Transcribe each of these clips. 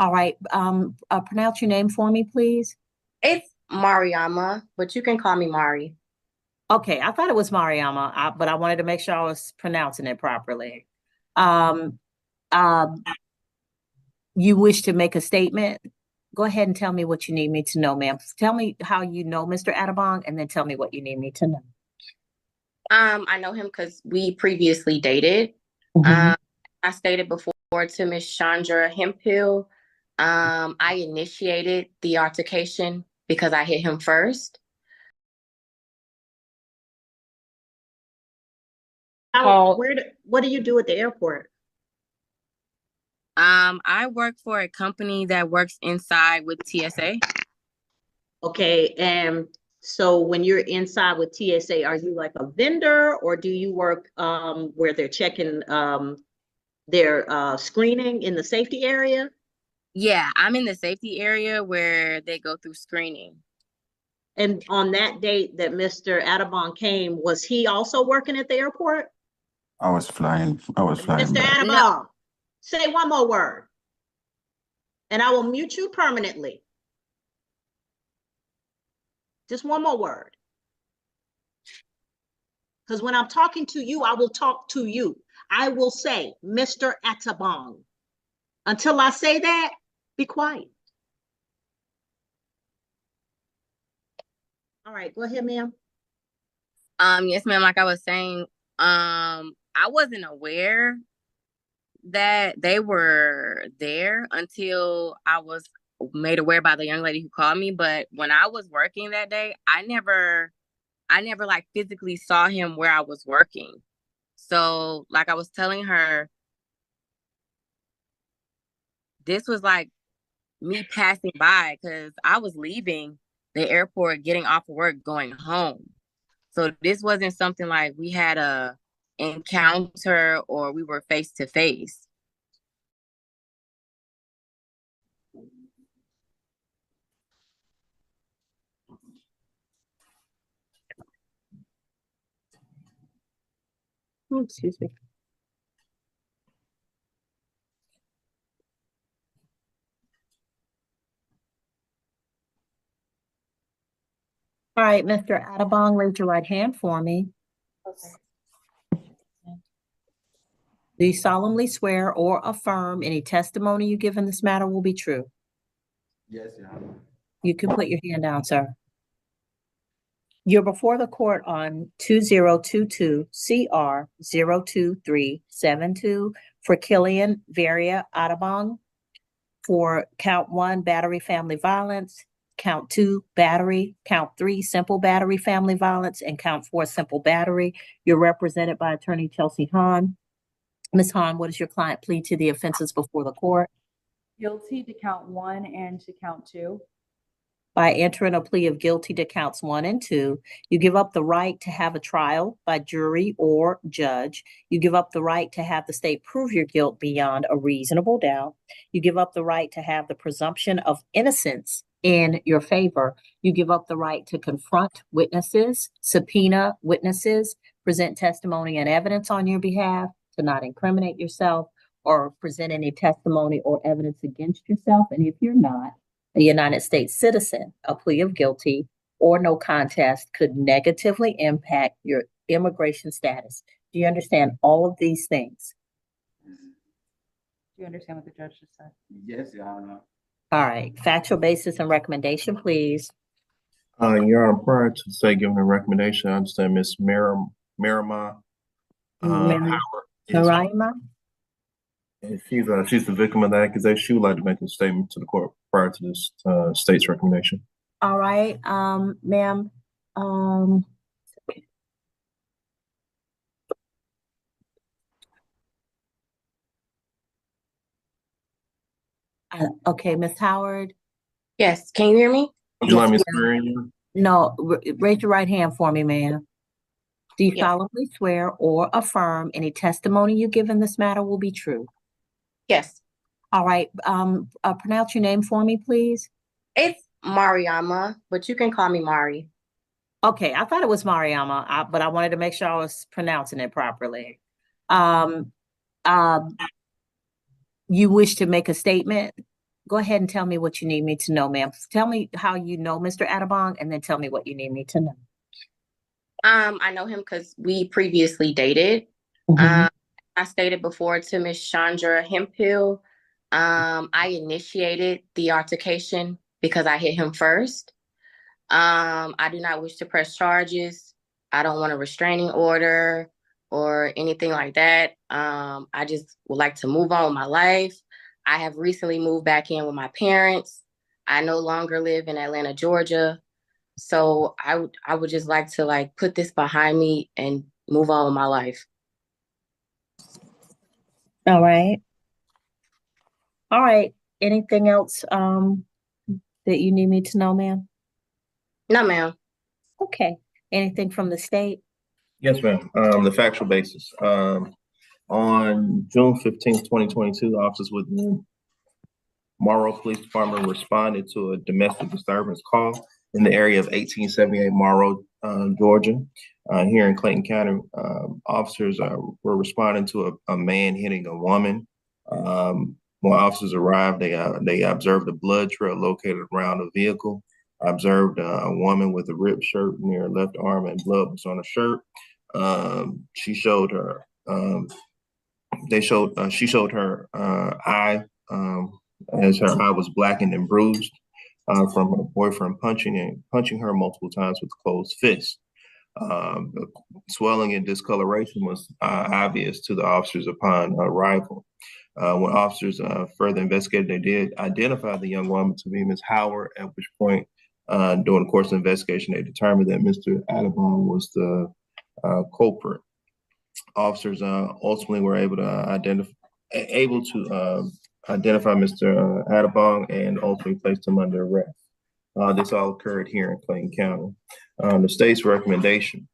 All right. Pronounce your name for me, please. It's Mariama, but you can call me Mari. Okay, I thought it was Mariama, but I wanted to make sure I was pronouncing it properly. Um, um, you wish to make a statement? Go ahead and tell me what you need me to know, ma'am. Tell me how you know Mr. Atabong, and then tell me what you need me to know. I know him because we previously dated. Mhm. Um, I stated before to Miss Chandra Hemphill. I initiated the altercation because I hit him first. What do you do at the airport? I work for a company that works inside with TSA. Okay, and so when you're inside with TSA, are you like a vendor or do you work where they're checking their screening in the safety area? Yeah, I'm in the safety area where they go through screening. And on that date that Mr. Atabon came, was he also working at the airport? I was flying Mr. back. No, Atabon, say one more word and I will mute you permanently. Just one more word. Because when I'm talking to you, I will talk to you. I will say, Mr. Atabong. Until I say that, be quiet. All right, go ahead, ma'am. yes, ma'am, like I was saying, I wasn't aware that they were there until I was made aware by the young lady who called me. But when I was working that day, I never like physically saw him where I was working. So like I was telling her, this was like me passing by because I was leaving the airport, getting off of work, going home. So this wasn't something like we had a encounter or we were face to face. Oh, excuse me. All right, Mr. Atabong, raise your right hand for me. Do you solemnly swear or affirm any testimony you give in this matter will be true? Yes, Your Honor. You can put your hand down, sir. You're before the court on 2022 CR 02372 for Killian Varia Atabong for count 1, battery family violence, count 2, battery, count 3, simple battery family violence, and count 4, simple battery. You're represented by attorney Chelsea Hahn. Ms. Hahn, what does your client plead to the offenses before the court? Guilty to count 1 and to count 2. By entering a plea of guilty to counts 1 and 2, you give up the right to have a trial by jury or judge. You give up the right to have the state prove your guilt beyond a reasonable doubt. You give up the right to have the presumption of innocence in your favor. You give up the right to confront witnesses, subpoena witnesses, present testimony and evidence on your behalf, to not incriminate yourself or present any testimony or evidence against yourself. And if you're not a United States citizen, a plea of guilty or no contest could negatively impact your immigration status. Do you understand all of these things? Do you understand what the judge just said? Yes, Your Honor. All right, factual basis and recommendation, please. Your Honor, prior to say giving a recommendation, I understand Miss Marima Howard is Naraima? she's the victim of the accusation. She would like to make a statement to the court prior to this state's recommendation. All right, ma'am. Okay, Miss Howard. Yes, can you hear me? Would you like me to Yes, swear in you? no, raise your right hand for me, ma'am. Do you Yes. solemnly swear or affirm any testimony you give in this matter will be true? Yes. All right, pronounce your name for me, please. It's Mariama, but you can call me Mari. Okay, I thought it was Mariama, but I wanted to make sure I was pronouncing it properly. Um, you wish to make a statement? Go ahead and tell me what you need me to know, ma'am. Tell me how you know Mr. Atabong, and then tell me what you need me to know. I know him because we previously dated. Mhm. I stated before to Miss Chandra Hemphill, I initiated the altercation because I hit him first. I do not wish to press charges. I don't want a restraining order or anything like that. I just would like to move on with my life. I have recently moved back in with my parents. I no longer live in Atlanta, Georgia. So I would just like to like put this behind me and move on with my life. All right. All right. Anything else that you need me to know, ma'am? No, ma'am. Okay. Anything from the state? Yes, ma'am. The factual basis. On June 15th, 2022, officers with the Morrow Police Department responded to a domestic disturbance call in the area of 1878 Morrow, Georgia. Here in Clayton County, officers were responding to a man hitting a woman. When officers arrived, they observed a blood trail located around the vehicle. Observed a woman with a ripped shirt near her left arm and blood was on her shirt. She showed her. She showed her eye, as her eye was blackened and bruised from her boyfriend punching her multiple times with closed fists. The swelling and discoloration was obvious to the officers upon arrival. When officers further investigated, they did identify the young woman to be Ms. Howard, at which point, during the course of the investigation, they determined that Mr. Atabon was the culprit. Officers ultimately were able to identify Mr. Atabong and ultimately placed him under arrest. This all occurred here in Clayton County. The state's recommendation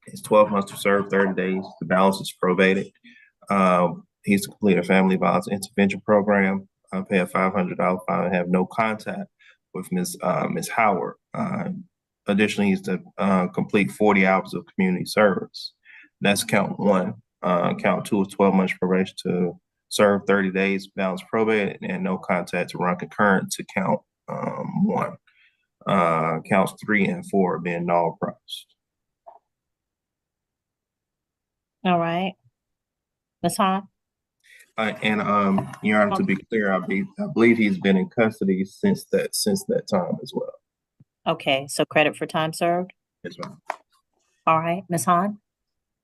is 12 months to serve, 30 days. The balance is probated. He's to complete a family violence intervention program, pay a $500 fine, and have no contact with Ms. Howard. Additionally, he's to complete 40 hours of community service. That's count one. Count two is 12 months probation to serve 30 days, balance probate, and no contact to run concurrent to count one. Counts 3 and 4 are being null proposed. All right. Ms. Hahn? Your Honor, to be clear, I believe he's been in custody since that time as well. Okay, so credit for time served? Yes, ma'am. All right, Ms. Hahn?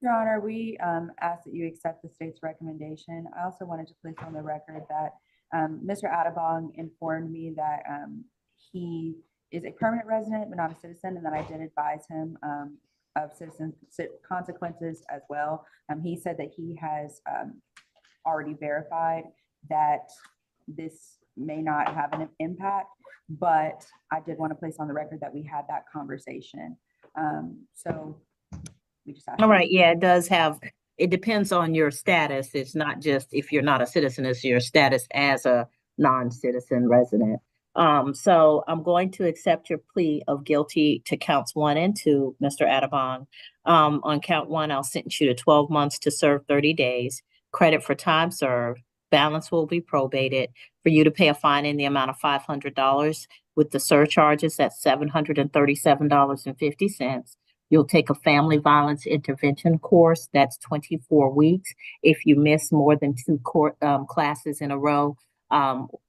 Your Honor, we ask that you accept the state's recommendation. I also wanted to place on the record that Mr. Atabong informed me that he is a permanent resident but not a citizen, and that I did advise him of citizen consequences as well. He said that he has already verified that this may not have an impact, but I did want to place on the record that we had that conversation. So we just All right, yeah, it does have, it depends on your status. It's not just if you're not a citizen, it's your status as a non-citizen resident. So I'm going to accept your plea of guilty to counts 1 and 2, Mr. Atabong. On count 1, I'll sentence you to 12 months to serve 30 days. Credit for time served. Balance will be probated. For you to pay a fine in the amount of $500 with the surcharges, that's $737.50. You'll take a family violence intervention course. That's 24 weeks. If you miss more than 2 classes in a row,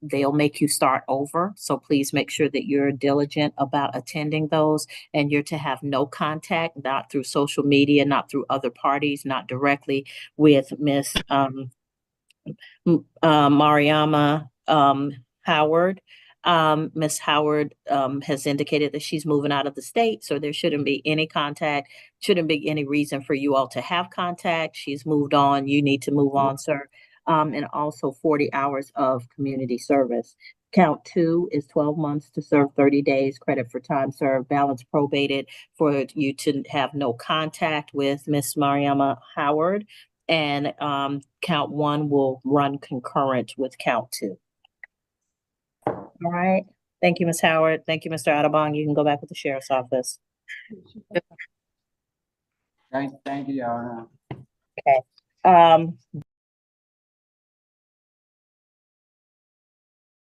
they'll make you start over. So please make sure that you're diligent about attending those, and you're to have no contact, not through social media, not through other parties, not directly with Miss Mariama Howard. Miss Howard has indicated that she's moving out of the state, so there shouldn't be any contact, shouldn't be any reason for you all to have contact. She's moved on. You need to move on, sir. And also 40 hours of community service. Count 2 is 12 months to serve 30 days, credit for time served, balance probated for you to have no contact with Miss Mariama Howard. And count 1 will run concurrent with count 2. All right. Thank you, Ms. Howard. Thank you, Mr. Atabong. You can go back with the sheriff's office. Thank you, Your Honor. Okay.